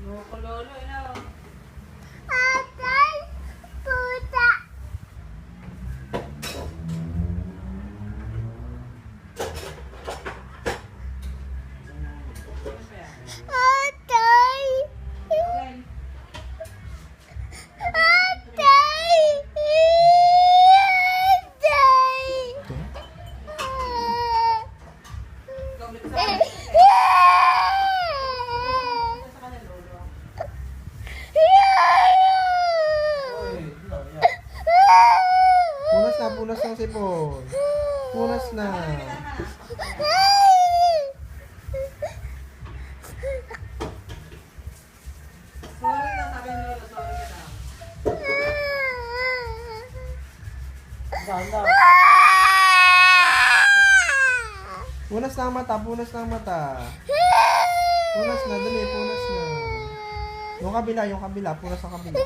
Loko lolo, ina. Atay, puta. Atay. Okay. Atay. Ikaw, may kasama. Atay. Sa kanya, lolo. Punas na sipon. Punas na. Sorry na, sabi ni lolo, sorry ka na. Ganda. Punas na ang mata, punas na ang mata. Punas na, dali, punas na. Yung kabila, punas ang kabila.